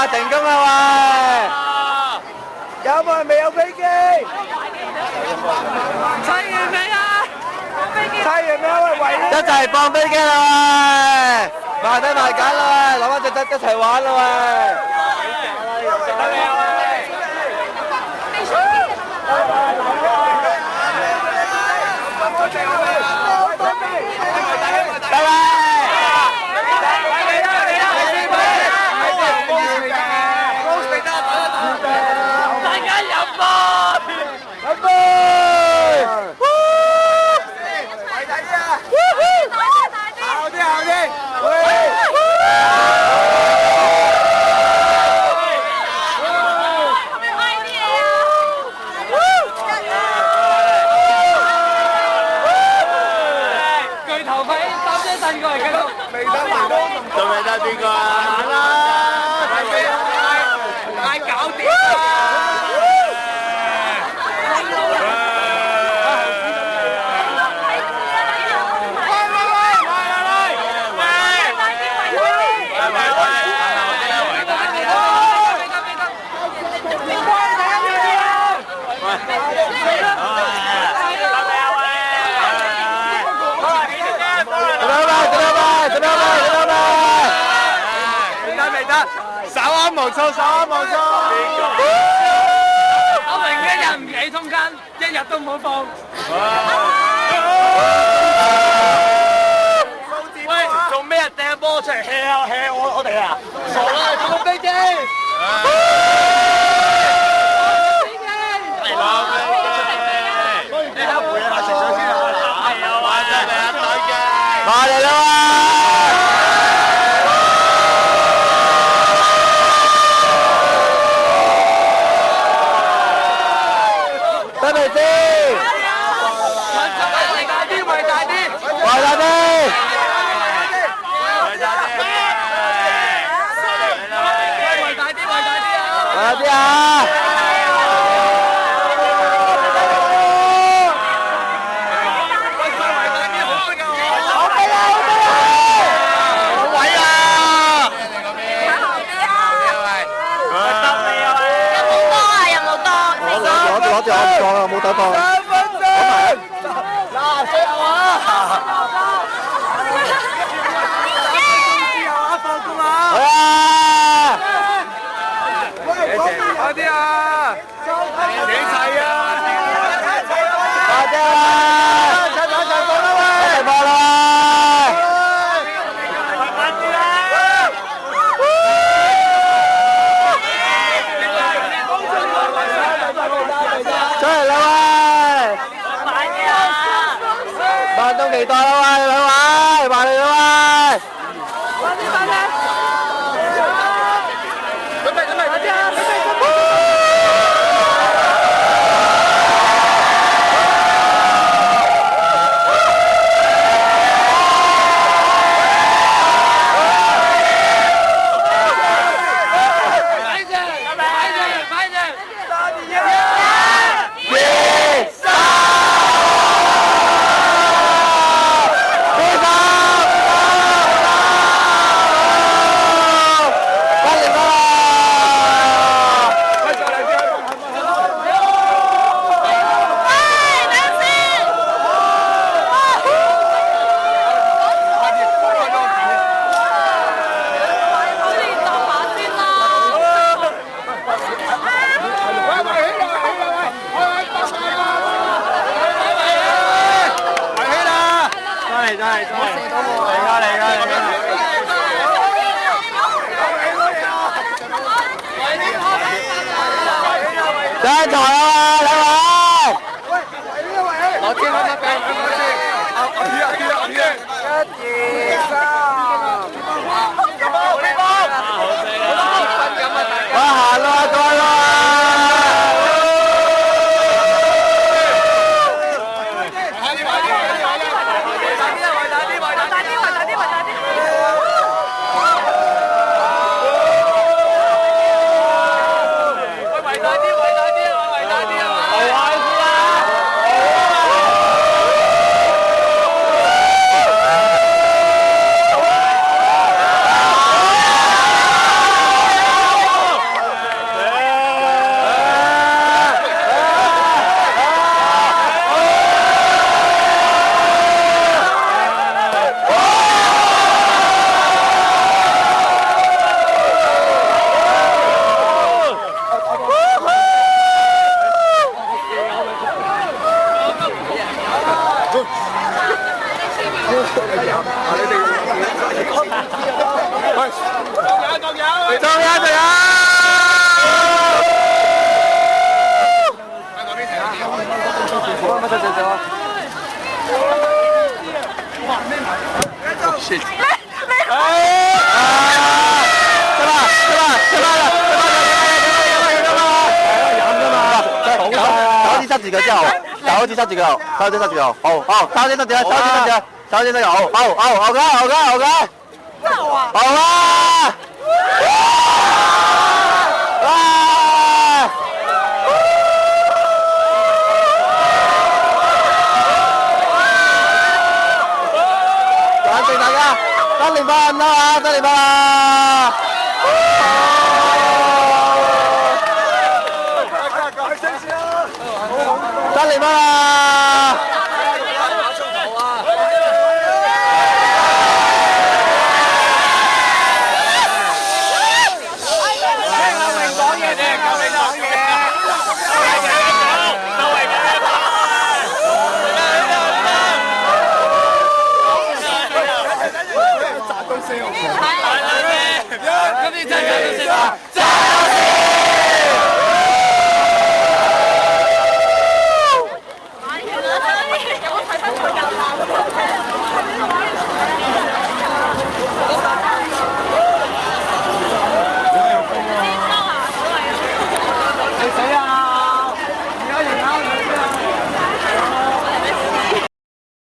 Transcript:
哇，成功啦喂！有冇人未有飛機？砌完未啊？砌完未啊？喂，一齊放飛機啦喂！埋低埋揀啦喂，攞翻隻得一齊玩啦喂！仲未得邊個啊？快搞掂啦！稍安無躁，稍安無躁。我明一日唔理中間，一日都唔好放。喂，做咩啊？掟波出嚟 hea 啊 hea 我哋啊！傻啦，做個飛機。嚟攞飛機。你睇回啊，食咗先啊！係啊，玩咗第一隊嘅。嚟啦！得未先？大啲，圍大啲，圍大啲，圍大啲，圍大啲，圍大啲啊！攞住我唔放啊，冇得放。2分鐘。嗱，最後啊！之後啊，放工啊！好啊！喂，快啲啊！幾齊啊？快啲啊！齊放啦喂！齊放啦！出嚟啦喂！萬眾期待啦喂，兩位，埋嚟啦喂！快啲！準備！上台啊！兩位，攞天啦，俾我先。1、2、3，哇！行啦，過啦！圍大啲！仲有！乜得咗？shit！ 三字嘅之後，好似三字嘅後，三字三字後，好，三字三字，三字三字，三字三字，好嘅，好啦！感謝大家，3連8唔得啊，3連8啊！3連8啊！今年真係